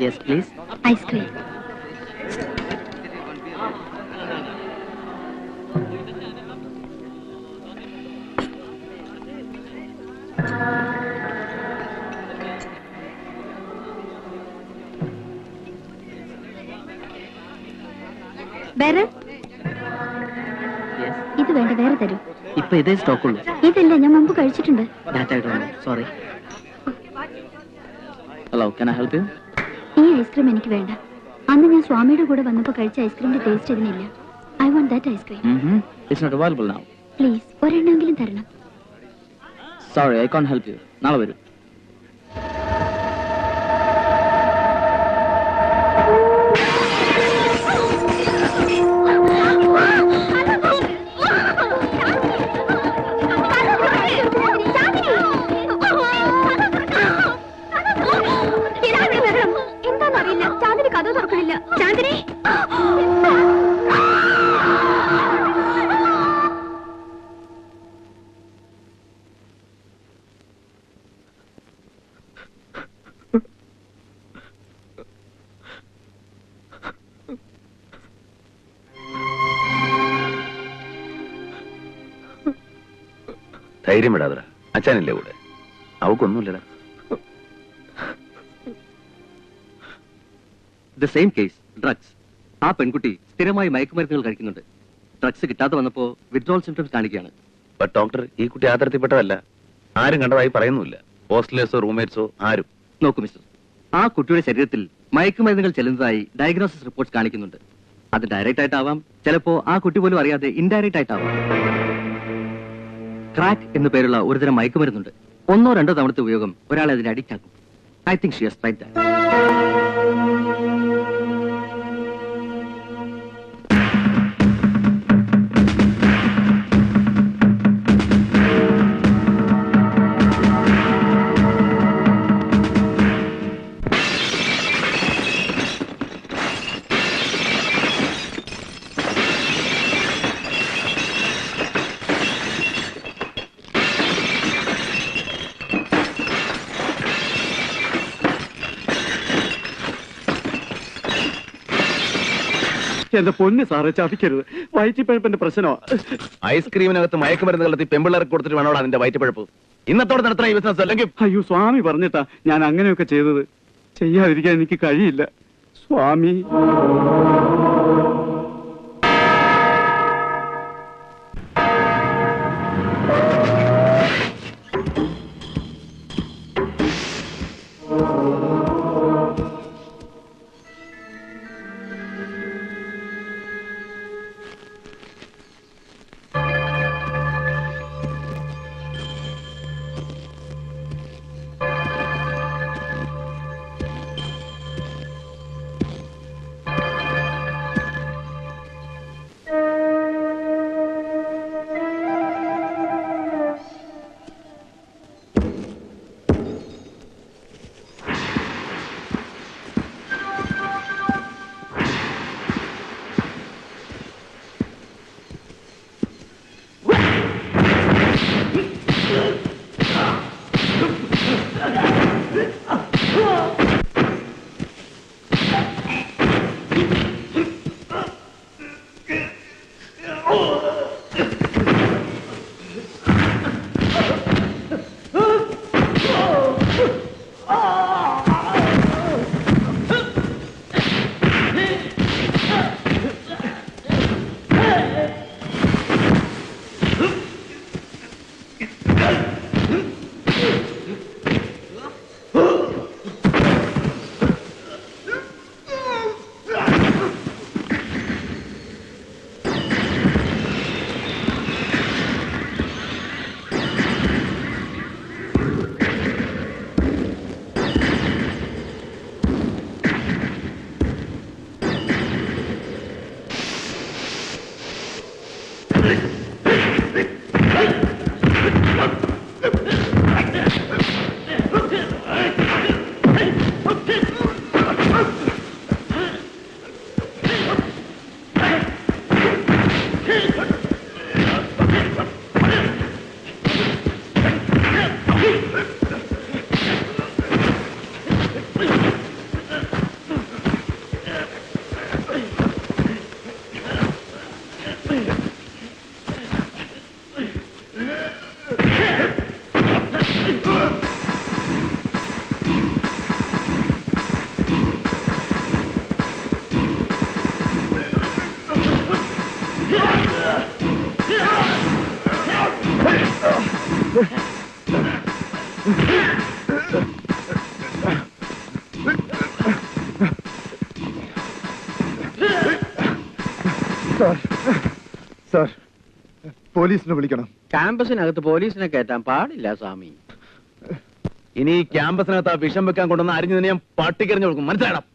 Yes, please. Ice cream. വേറെ ഇത് വേണ്ട, വേറെ തരൂ. ഇപ്പൊ ഇതേ സ്റ്റോക്ക് ഉള്ളൂ. ഇതല്ല, ഞാൻ മുമ്പ് കഴിച്ചിട്ടുണ്ട്. Sorry. Hello, can I help you? ഈ ഐസ്ക്രീം എനിക്ക് വേണ്ട. അന്ന് ഞാൻ സ്വാമിയുടെ കൂടെ വന്നപ്പോൾ കഴിച്ച ഐസ്ക്രീമിന്റെ ടേസ്റ്റ് ഇതിനില്ല. I want that ice cream. It's not available now. Please ഒരെണ്ണമെങ്കിലും തരണം. Sorry, I can't help you. നാളെ വരൂ. എന്താന്നറിയില്ല, ചാന്ദിനി കഥ തുറക്കണില്ല. ചാന്ദിനി, ധൈര്യം വിടാതെ, അച്ഛനില്ലേ കൂടെ? അവക്കൊന്നുമില്ലടാ. The same case, drugs. ആ പെൺകുട്ടി സ്ഥിരമായി മയക്കുമരുന്നുകൾ കഴിക്കുന്നുണ്ട്. ഡ്രഗ്സ് കിട്ടാതെ വന്നപ്പോ വിത്ഡ്രോൾ സിംറ്റംസ് കാണിക്കുകയാണ്. ബട്ട് ഡോക്ടർ, ഈ കുട്ടി ആ തരത്തിൽപ്പെട്ടതല്ല. ആരും കണ്ടതായി പറയുന്നില്ല. ഹോസ്റ്റലേഴ്സോ റൂംമേറ്റ്സോ ആരും. നോക്കൂ മിസ്റ്റർ, ആ കുട്ടിയുടെ ശരീരത്തിൽ മയക്കുമരുന്നുകൾ ചെല്ലുന്നതായി ഡയഗ്നോസിസ് റിപ്പോർട്ട്സ് കാണിക്കുന്നുണ്ട്. അത് ഡയറക്റ്റ് ആയിട്ടാവാം, ചിലപ്പോ ആ കുട്ടി പോലും അറിയാതെ ഇൻഡയറക്റ്റ് ആയിട്ടാവാം. ക്രാക്ക് എന്നു പേരുള്ള ഒരുതരം മയക്കുമരുന്നുണ്ട്. 1-2 തവണത്തെ ഉപയോഗം ഒരാളെ അതിന് അഡിക്റ്റ് ആക്കും. I think she has tried that. എന്റെ പൊന്ന് സാറേ, ചതിക്കരുത്. വയറ്റിപ്പഴുപ്പിന്റെ പ്രശ്നമാ. ഐസ്ക്രീമിനകത്ത് മയക്കുമരുന്ന് കലർത്തി പെമ്പിള്ളേർക്ക് കൊടുത്തിട്ട് വേണോടാ അതിന്റെ വയറ്റിപ്പഴുപ്പ്. ഇന്നത്തോടെ നടത്തണ ഈ ബിസിനസ് അല്ലെങ്കിൽ. അയ്യോ, സ്വാമി പറഞ്ഞിട്ടാ ഞാൻ അങ്ങനെയൊക്കെ ചെയ്തത്. ചെയ്യാതിരിക്കാൻ എനിക്ക് കഴിയില്ല സ്വാമി. പോലീസിനെ വിളിക്കണം. ക്യാമ്പസിനകത്ത് പോലീസിനെ കയറ്റാൻ പാടില്ല സ്വാമി. ഇനി ഈ ക്യാമ്പസിനകത്ത് ആ വിഷം വെക്കാൻ കൊണ്ടുവന്ന് അരിഞ്ഞു തന്നെ ഞാൻ പട്ടിക്കെറിഞ്ഞു കൊടുക്കും. മനസ്സിലായണം?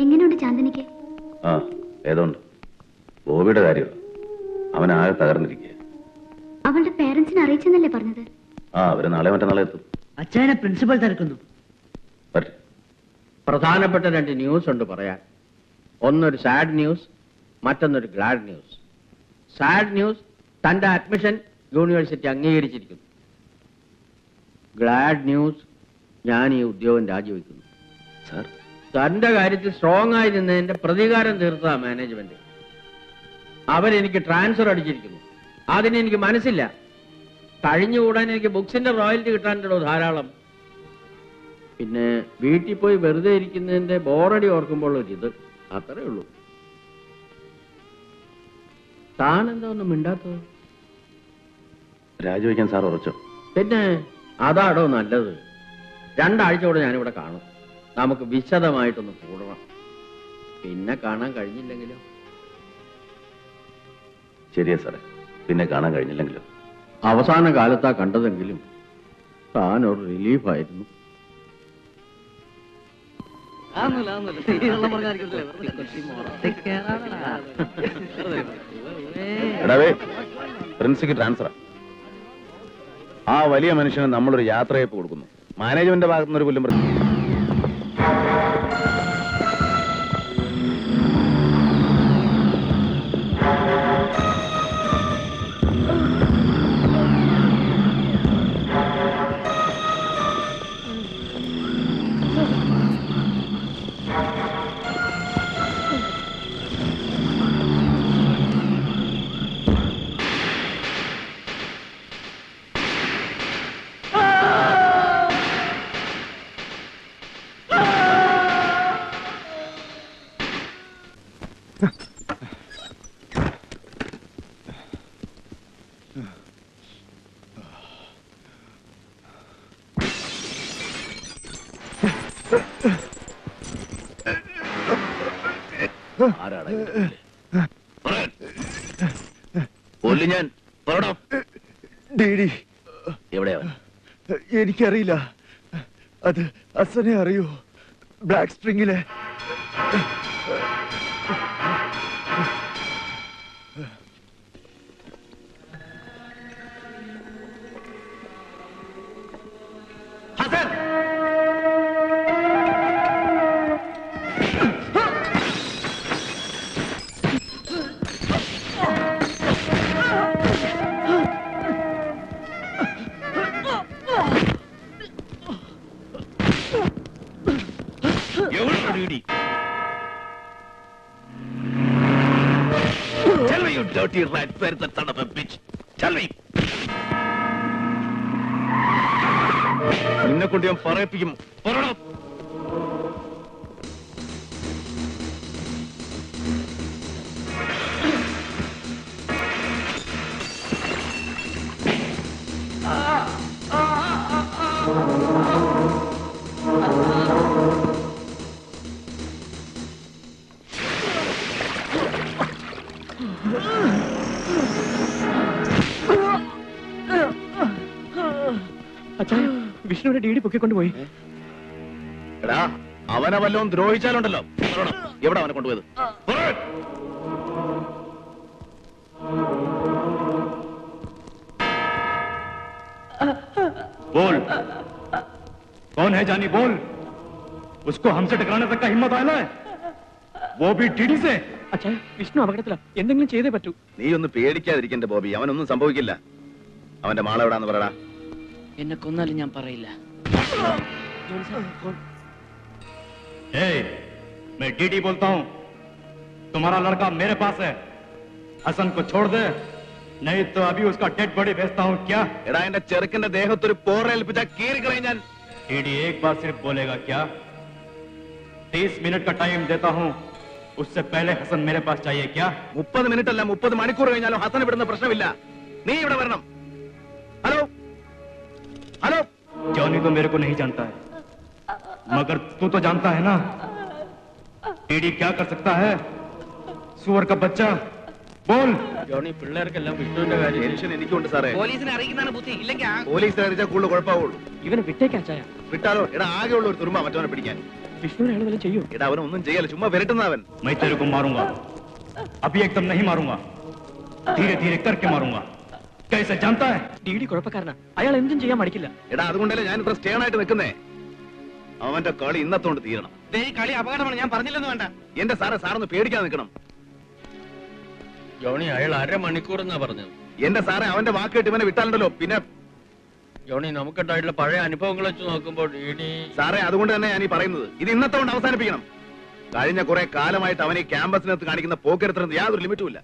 എങ്ങനെയുണ്ട് ചാന്ദിനിക്ക്? ആ ഏതോണ്ട് ബോബിയുടെ കാര്യം അവനാകെ തകർന്നിരിക്കുക. അവളുടെ പേരൻസിനെ അറിയിച്ചെന്നല്ലേ പറഞ്ഞത്? ആ അവര് നാളെ മറ്റന്നാളെ എത്തും. അച്ഛനെ പ്രിൻസിപ്പൽ തിരക്കുന്നു. പ്രധാനപ്പെട്ട 2 ന്യൂസ് ഉണ്ട് പറയാൻ. ഒന്നൊരു സാഡ് ന്യൂസ്, മറ്റൊന്നൊരു ഗ്ലാഡ് ന്യൂസ്. സാഡ് ന്യൂസ്, തന്റെ അഡ്മിഷൻ യൂണിവേഴ്സിറ്റി അംഗീകരിച്ചിരിക്കുന്നു. ഗ്ലാഡ് ന്യൂസ്, ഞാൻ ഈ ഉദ്യോഗം രാജിവെക്കുന്നു. സാർ, തന്റെ കാര്യത്തിൽ സ്ട്രോങ് ആയി നിന്നതിന്റെ പ്രതികാരം തീർത്തതാ മാനേജ്മെന്റ്. അവരെനിക്ക് ട്രാൻസ്ഫർ അടിച്ചിരിക്കുന്നു. അതിനെനിക്ക് മനസ്സില്ല. കഴിഞ്ഞുകൂടാൻ എനിക്ക് ബുക്സിന്റെ റോയൽറ്റി കിട്ടാനുണ്ടോ ധാരാളം. പിന്നെ വീട്ടിൽ പോയി വെറുതെ ഇരിക്കുന്നതിന്റെ ബോറടി ഓർക്കുമ്പോൾ ഒരിത്, അത്രേ ഉള്ളൂ. താൻ എന്താ ഒന്നും മിണ്ടാത്തത്? രാജിവെക്കാൻ സാർ ഉറച്ചോ? പിന്നെ അതാടോ നല്ലത്. 2 ആഴ്ച കൂടെ ഞാനിവിടെ കാണും. നമുക്ക് വിശദമായിട്ടൊന്ന് കൂടണം. പിന്നെ കാണാൻ കഴിഞ്ഞില്ലെങ്കിലോ? ശരിയാ സാറേ, പിന്നെ കാണാൻ കഴിഞ്ഞില്ലെങ്കിലോ? അവസാന കാലത്താ കണ്ടതെങ്കിലും താനൊരു റിലീഫായിരുന്നു. എടാവേ, പ്രിൻസിക്ക് ട്രാൻസ്ഫറാ. ആ വലിയ മനുഷ്യന് നമ്മളൊരു യാത്രയപ്പ് കൊടുക്കുന്നു. മാനേജ്മെന്റിന്റെ ഭാഗത്തുനിന്നൊരു പുല്ലും പ്രശ്നം. ഞാൻ എവിടെയാ? എനിക്കറിയില്ല. അത് അസനെ അറിയൂ. ബ്ലാക്ക് സ്പ്രിംഗിലെ डीडी चल you dirty rat where the son of a bitch चल നിന്നെ കൊണ്ട് ഞാൻ പറയിപ്പിക്കും പറയണം അച്ഛാ വിഷ്ണുവിനെ ഡീഡി പൊക്കിക്കൊണ്ടുപോയി. എടാ അവനെ വല്ലതും ദ്രോഹിച്ചാലുണ്ടല്ലോ. എവിടെ അവനെ കൊണ്ടുപോയത്? बोल कौन है जानी बोल. उसको हमसे टकराने तक का हिम्मत आया है वो भी डीडी से. അച്ഛാ വിഷ്ണു അപകടത്തില എന്തെങ്കിലും ചെയ്തേ പറ്റൂ. നീ ഒന്ന് പേടിക്കാതിരിക്കണ്ട ബോബി അവനൊന്നും സംഭവിക്കില്ല. അവന്റെ മാളെവിടാന്ന് പറയടാ. എന്നെ കൊന്നാലും ഞാൻ പറയില്ല. मैं डीडी बोलता हूँ तुम्हारा लड़का मेरे पास है हसन को छोड़ दे नहीं तो अभी उसका डेड बॉडी भेजता हूँ क्या. എടാ എന്റെ ചെറുക്കന്റെ ദേഹത്തൊരു പോറേൽപ്പിച്ച കീറിക്കളയും ഞാൻ. डीडी एक बार सिर्फ बोलेगा क्या. 30 मिनट का टाइम देता हूँ उससे पहले हसन मेरे पास चाहिए क्या. 30 മിനിറ്റ് അല്ല 30 മണിക്കൂർ കഴിഞ്ഞാലും ഹസൻ ഇവിടുന്ന പ്രശ്നമില്ല. നീ ഇവിടെ വരണം. ഹലോ हेलो जॉनी तो मेरे को नहीं जानता है मगर तू तो जानता है ना. डीडी क्या कर सकता है सुअर का बच्चा बोल. ജോണി പിള്ളേർക്കെല്ലാം വിഷ്ണുവിന്റെ കാര്യം ടെൻഷൻ എനിക്കുണ്ട് സാറേ. പോലീസിനെ അറിയിക്കുന്നതാണ് ബുദ്ധി ഇല്ലെങ്കിൽ പോലീസിനെ അറിയിച്ചാൽ കൂടുതൽ കുഴപ്പമാവുള്ളൂ. ഇവനെ വിട്ടേക്കാ ചായ. വിട്ടാലോ എടാ ആകെയുള്ള ഒരു തുരുമ്പ മറ്റവനെ പിടിക്കാൻ. വിഷ്ണുവിനെ അയാൾ വല്ല ചെയ്യൂ. എടാ അവനൊന്നും ചെയ്യല ചുമ്മാ വരട്ടുന്നവൻ. मैं तेरे को मारूंगा अभी एकदम नहीं मारूंगा धीरे धीरे करके मारूंगा. कैसे जानता है डीडी കുഴപ്പക്കാരനാ അയാൾ എന്തും ചെയ്യാൻ മടിക്കില്ല. എടാ അതുകൊണ്ടല്ലേ ഞാൻ ഇവിടെ സ്റ്റേൺ ആയിട്ട് നിൽക്കുന്നേ. അവന്റെ കളി ഇന്നത്തോണ്ട് തീരണം. ഈ കളി അപകടമാണ് ഞാൻ പറഞ്ഞില്ലെന്ന് വേണ്ട. എന്റെ സാറേ സാറൊന്ന് പേടിക്കാൻ നിൽക്കണം. ജോണി അയാൾ 1/2 മണിക്കൂർ എന്നാ പറഞ്ഞത്. എന്റെ സാറേ അവന്റെ വാക്ക് കേട്ട് ഇവനെ വിട്ടാലുണ്ടല്ലോ പിന്നെ. ജോണി നമുക്കുണ്ടായിട്ടുള്ള പഴയ അനുഭവങ്ങൾ വെച്ച് നോക്കുമ്പോൾ ഇനി സാറേ അതുകൊണ്ട് തന്നെ ഞാൻ ഈ പറയുന്നത് ഇത് ഇന്നത്തോണ്ട് അവസാനിപ്പിക്കണം. കഴിഞ്ഞ കുറെ കാലമായിട്ട് അവൻ ഈ ക്യാമ്പസിനകത്ത് കാണിക്കുന്ന പോക്കരത്തിന് യാതൊരു ലിമിറ്റും ഇല്ല.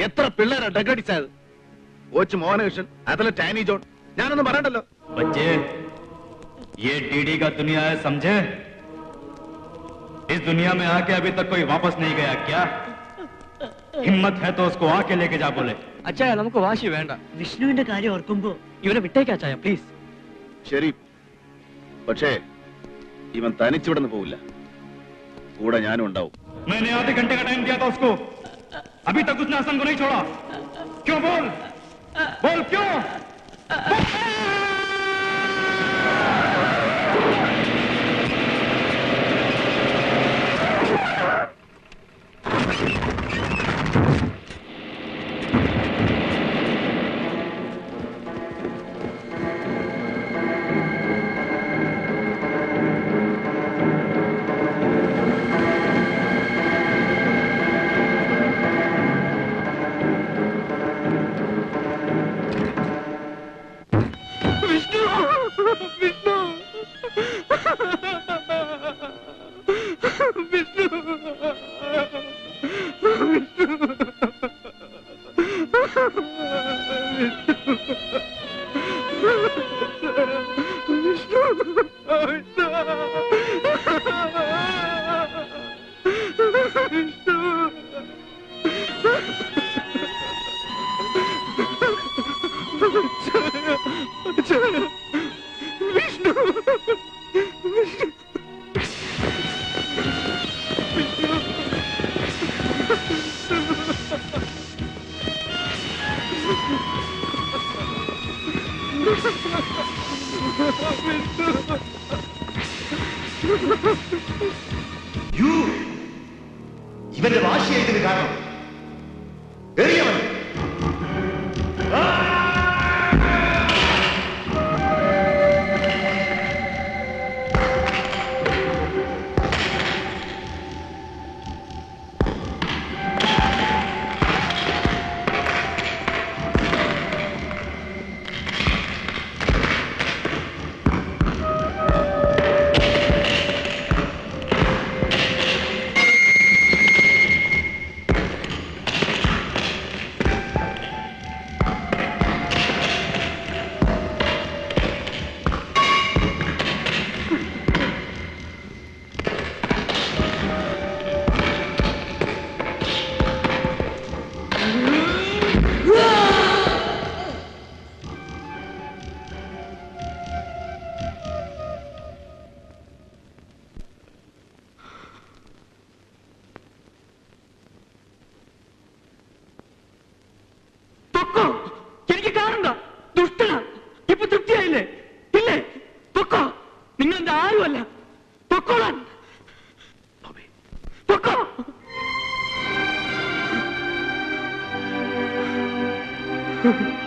എത്ര പിള്ളേരാ ഡഗടിച്ചത്. കോച്ച് മോഹനകൃഷ്ണൻ അത്ലറ്റ് ആനി ജോൺ ഞാനൊന്നും പറയണ്ടല്ലോ. बच्चे ये डीडी का दुनिया है समझे. इस दुनिया में आके अभी तक कोई वापस नहीं गया क्या. हिम्मत है तो उसको आके लेके जा बोले. അച്ഛാ നമുക്ക് വാശി വേണ്ട. വിഷ്ണുവിന്റെ കാര്യം ഓർക്കുമ്പോ ഇവനെ വിട്ടേക്കാ ചായ പ്ലീസ്. ശരി പക്ഷേ ഇവൻ തനിച്ചിവിടെ നിന്ന് പോവില്ല. കൂടെ ഞാനും ഉണ്ടാവും. मैंने आधे घंटे का टाइम दिया था उसको अभी तक उसने हसन को नहीं छोड़ा. क्यों बोल बोल क्यों. ഇവന്റെ വാശിയായതിന് കാരണം എറിയവൻ. Hmm.